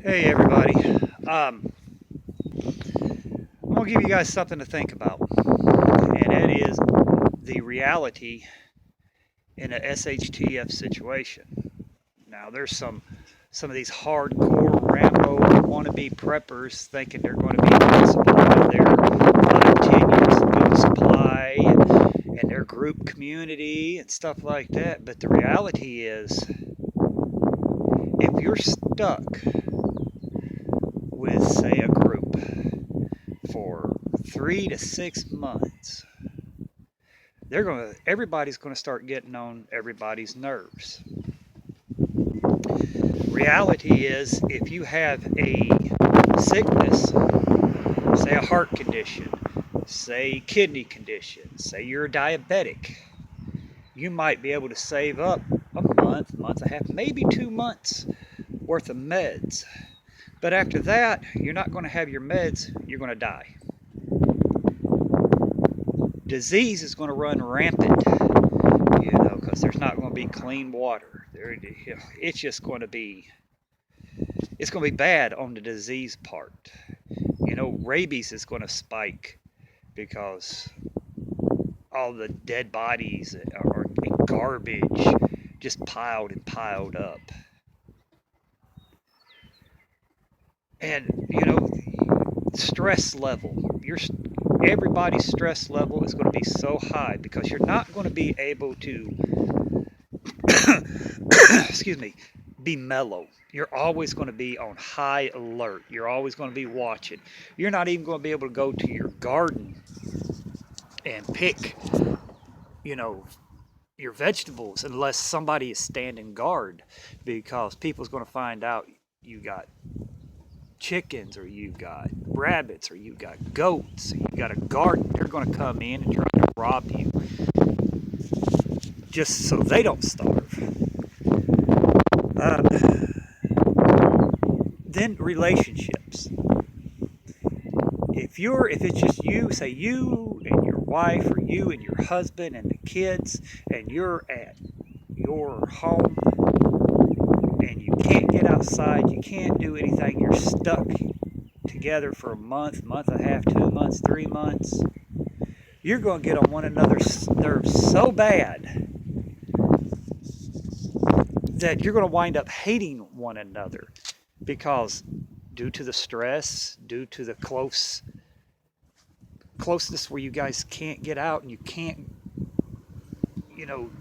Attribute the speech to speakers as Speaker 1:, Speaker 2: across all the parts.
Speaker 1: Hey everybody. Um, I'm gonna give you guys something to think about, and that is the reality in a SHTF situation. Now, there's some of these hardcore Rambo wannabe preppers thinking they're going to be invincible out of their 5, 10 years of food supply and their group community and stuff like that. But the reality is, if you're stuck with, say, a group for 3 to 6 months, everybody's gonna start getting on everybody's nerves. Reality is, if you have a sickness, say a heart condition, say kidney condition, say you're diabetic, you might be able to save up a month, month and a half, maybe 2 months worth of meds. But after that, you're not going to have your meds, you're going to die. Disease is going to run rampant, because there's not going to be clean water. It's just going to be, it's going to be bad on the disease part. Rabies is going to spike because all the dead bodies are garbage just piled and piled up. And, stress level, everybody's stress level is going to be so high because you're not going to be able to excuse me, be mellow. You're always going to be on high alert. You're always going to be watching. You're not even going to be able to go to your garden and pick, you know, your vegetables unless somebody is standing guard, because people's going to find out you got chickens or you got rabbits or you got goats, or you got a garden. They're going to come in and try to rob you just so they don't starve. Um, then relationships. If it's just you, say you and your wife, or you and your husband and the kids, and you're at your home and you can't get outside, you can't do anything, you're stuck together for a month, month and a half, 2 months, 3 months, you're going to get on one another's nerves so bad that you're going to wind up hating one another, because due to the stress, due to the closeness where you guys can't get out and you can't,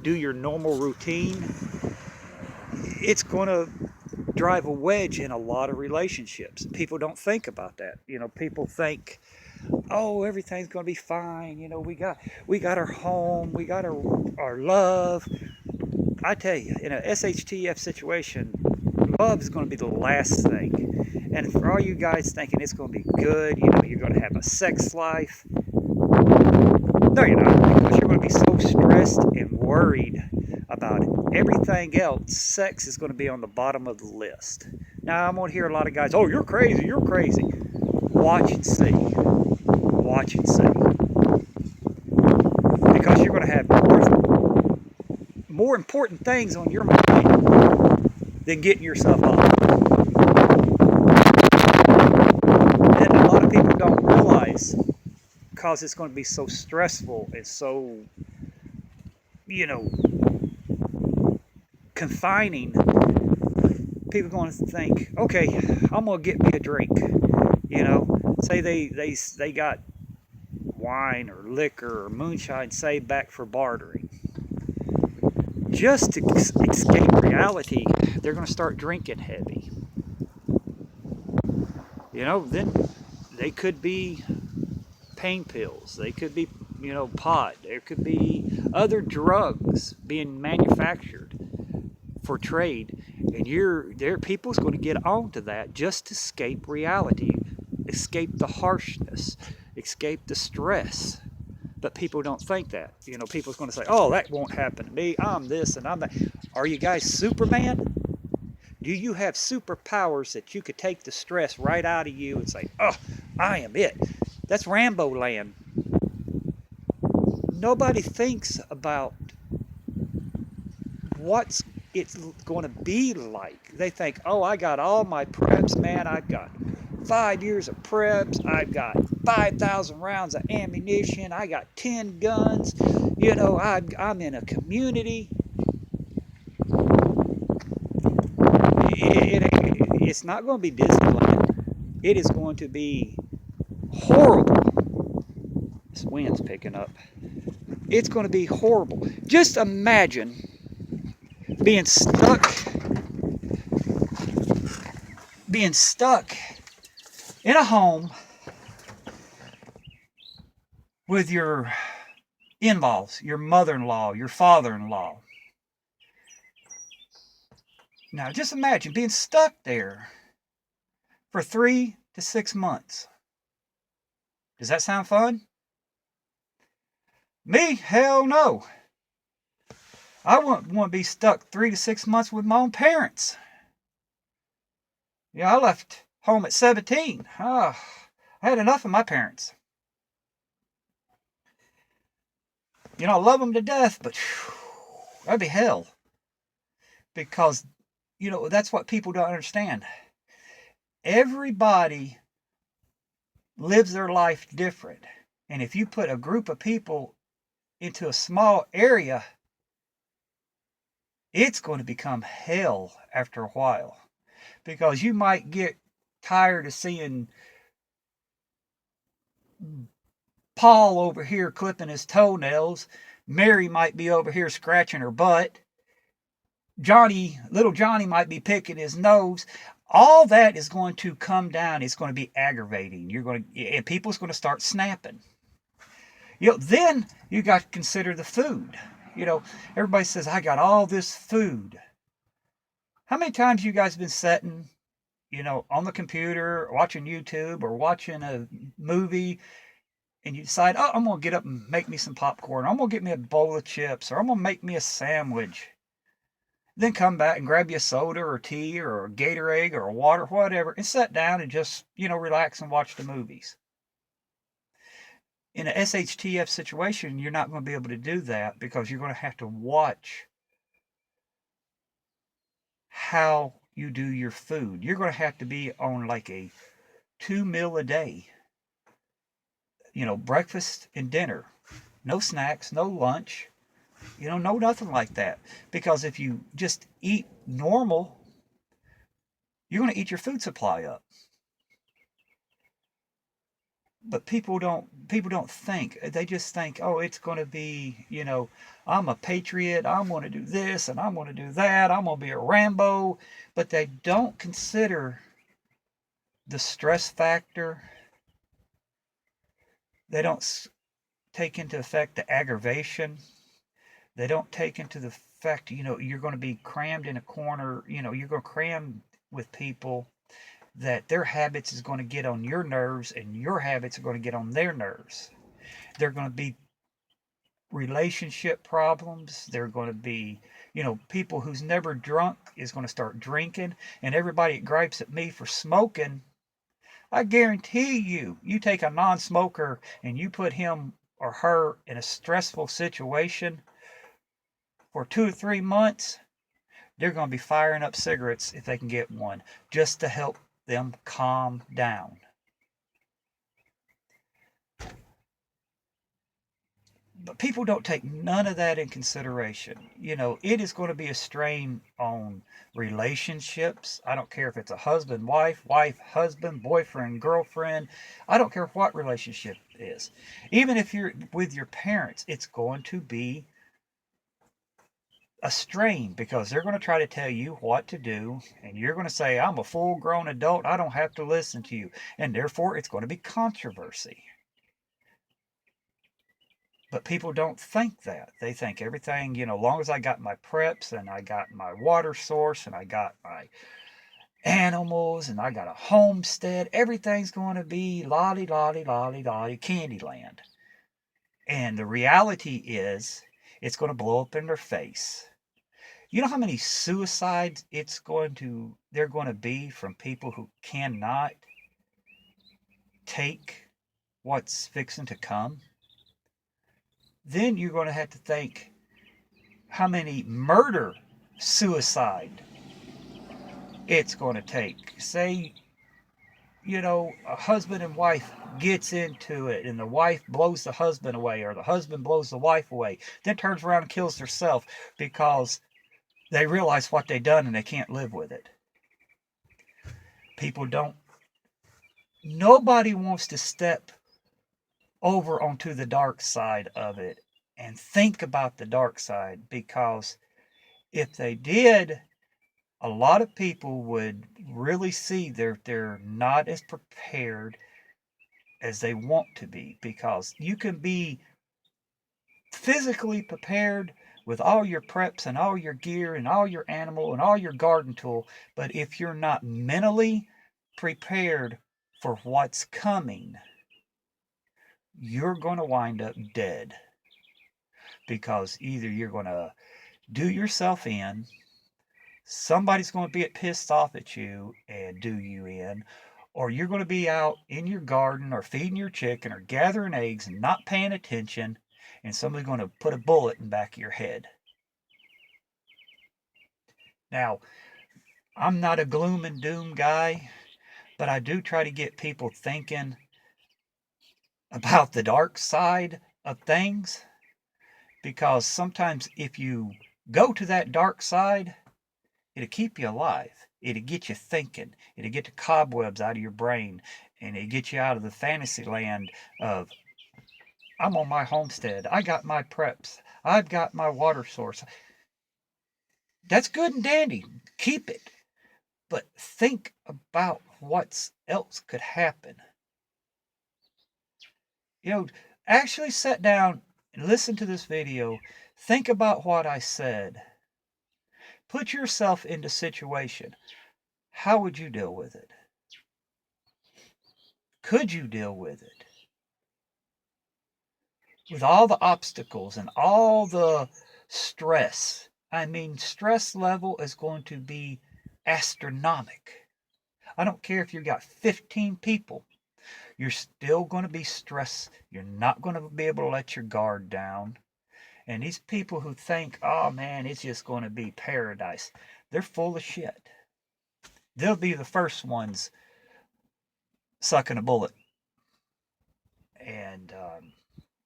Speaker 1: do your normal routine, it's going to drive a wedge in a lot of relationships. People don't think about that. People think, oh, everything's going to be fine. We got our home, we got our love. I tell you, in a SHTF situation, love is going to be the last thing. And for all you guys thinking it's going to be good, you're going to have a sex life. No, you're not, because you're going to be so stressed and worried about everything else. Sex is going to be on the bottom of the list. Now, I'm going to hear a lot of guys, oh, you're crazy, you're crazy. Watch and see. Watch and see. Because you're going to have more important things on your mind than getting yourself off. And a lot of people don't realize, because it's going to be so stressful and so, confining, people are going to think, okay, I'm going to get me a drink. Say they got wine or liquor or moonshine saved back for bartering. Just to escape reality, they're going to start drinking heavy. Then they could be pain pills. They could be, pot. There could be other drugs being manufactured for trade, and people's going to get onto that just to escape reality, escape the harshness, escape the stress. But people don't think that. People's going to say, oh, that won't happen to me. I'm this and I'm that. Are you guys Superman? Do you have superpowers that you could take the stress right out of you and say, oh, I am it? That's Rambo land. Nobody thinks about what's it's going to be like. They think, oh, I got all my preps, man. I've got 5 years of preps. I've got 5,000 rounds of ammunition. I got 10 guns. I'm in a community. It's not going to be Disneyland. It is going to be horrible. This wind's picking up. It's going to be horrible. Just imagine being stuck being stuck in a home with your in-laws, your mother-in-law, your father-in-law. Now just imagine being stuck there for 3 to 6 months. Does that sound fun? Me? Hell no. I wouldn't want to be stuck 3 to 6 months with my own parents. I left home at 17. I had enough of my parents. I love them to death, but that'd be hell. Because, that's what people don't understand. Everybody lives their life different. And if you put a group of people into a small area, it's going to become hell after a while. Because you might get tired of seeing Paul over here clipping his toenails. Mary might be over here scratching her butt. Little Johnny might be picking his nose. All that is going to come down. It's going to be aggravating. And people's going to start snapping. Then you got to consider the food. Everybody says, I got all this food. How many times you guys been sitting, on the computer, watching YouTube or watching a movie, and you decide, oh, I'm going to get up and make me some popcorn. I'm going to get me a bowl of chips, or I'm going to make me a sandwich. Then come back and grab you a soda or tea or a Gatorade or a water, whatever, and sit down and just, relax and watch the movies. In a SHTF situation, you're not going to be able to do that because you're going to have to watch how you do your food. You're going to have to be on like a 2 meal a day. Breakfast and dinner. No snacks, no lunch. No nothing like that. Because if you just eat normal, you're going to eat your food supply up. But people don't think. They just think, oh, it's going to be, I'm a patriot. I'm going to do this and I'm going to do that. I'm going to be a Rambo. But they don't consider the stress factor. They don't take into effect the aggravation. They don't take into the fact, you're going to be crammed in a corner. You're going to cram with people that their habits is going to get on your nerves and your habits are going to get on their nerves. They're going to be relationship problems. They're going to be, people who's never drunk is going to start drinking, and everybody that gripes at me for smoking, I guarantee you take a non-smoker and you put him or her in a stressful situation for 2 or 3 months, they're going to be firing up cigarettes if they can get one, just to help them calm down. But people don't take none of that in consideration. It is going to be a strain on relationships. I don't care if it's a husband, wife, husband, boyfriend, girlfriend. I don't care what relationship it is. Even if you're with your parents, it's going to be a strain because they're going to try to tell you what to do, and you're going to say, I'm a full-grown adult. I don't have to listen to you. And therefore, it's going to be controversy. But people don't think that. They think everything, as long as I got my preps and I got my water source and I got my animals and I got a homestead, everything's going to be lolly, lolly, lolly, lolly, Candyland. And the reality is, it's going to blow up in their face. You know how many suicides they're going to be from people who cannot take what's fixing to come? Then you're going to have to think how many murder suicide it's going to take. Say, a husband and wife gets into it and the wife blows the husband away or the husband blows the wife away, then turns around and kills herself because they realize what they've done and they can't live with it. People don't, nobody wants to step over onto the dark side of it and think about the dark side, because if they did, a lot of people would really see they're not as prepared as they want to be, because you can be physically prepared with all your preps and all your gear and all your animal and all your garden tool, but if you're not mentally prepared for what's coming, you're going to wind up dead, because either you're going to do yourself in, somebody's going to be pissed off at you and do you in, or you're going to be out in your garden or feeding your chicken or gathering eggs and not paying attention, and somebody's going to put a bullet in the back of your head. Now, I'm not a gloom and doom guy, but I do try to get people thinking about the dark side of things, because sometimes if you go to that dark side, it'll keep you alive. It'll get you thinking. It'll get the cobwebs out of your brain, and it'll get you out of the fantasy land of, I'm on my homestead. I got my preps. I've got my water source. That's good and dandy. Keep it. But think about what else could happen. Actually sit down and listen to this video. Think about what I said. Put yourself into situation. How would you deal with it? Could you deal with it? With all the obstacles and all the stress. I mean, stress level is going to be astronomical. I don't care if you've got 15 people. You're still going to be stressed. You're not going to be able to let your guard down. And these people who think, oh man, it's just going to be paradise, they're full of shit. They'll be the first ones sucking a bullet. And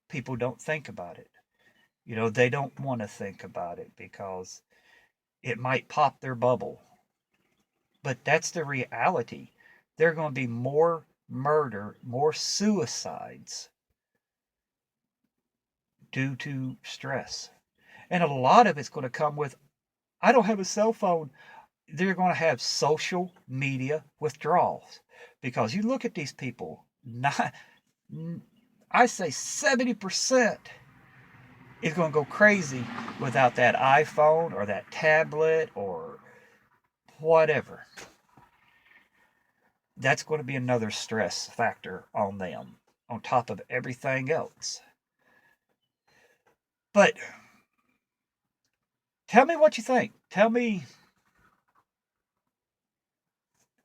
Speaker 1: people don't think about it. They don't want to think about it because it might pop their bubble. But that's the reality. There are going to be more murder, more suicides due to stress. And a lot of it's going to come with, I don't have a cell phone. They're going to have social media withdrawals. Because you look at these people, I say 70% is going to go crazy without that iPhone or that tablet or whatever. That's going to be another stress factor on them, on top of everything else. But tell me what you think. Tell me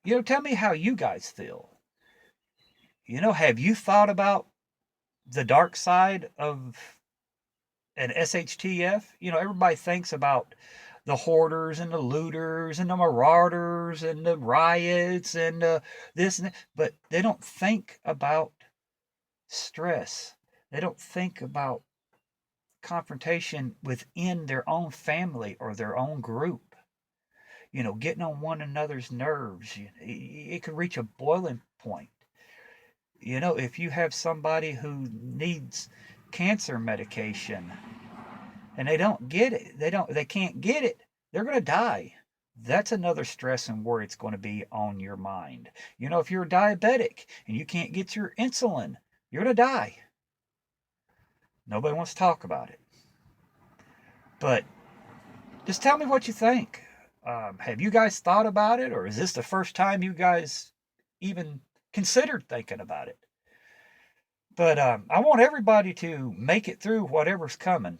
Speaker 1: how you guys feel. Have you thought about the dark side of an SHTF? Everybody thinks about the hoarders and the looters and the marauders and the riots and this and that, but they don't think about stress. They don't think about confrontation within their own family or their own group. Getting on one another's nerves. It could reach a boiling point. If you have somebody who needs cancer medication and they don't get it, they can't get it, they're going to die. That's another stress and worry it's going to be on your mind. If you're diabetic and you can't get your insulin, you're going to die. Nobody wants to talk about it. But just tell me what you think. Have you guys thought about it, or is this the first time you guys even considered thinking about it? But I want everybody to make it through whatever's coming.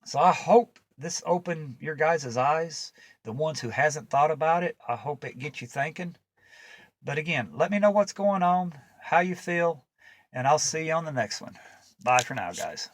Speaker 1: So I hope this opened your guys' eyes, the ones who hasn't thought about it. I hope it gets you thinking. But again, let me know what's going on, how you feel, and I'll see you on the next one. Bye for now, guys.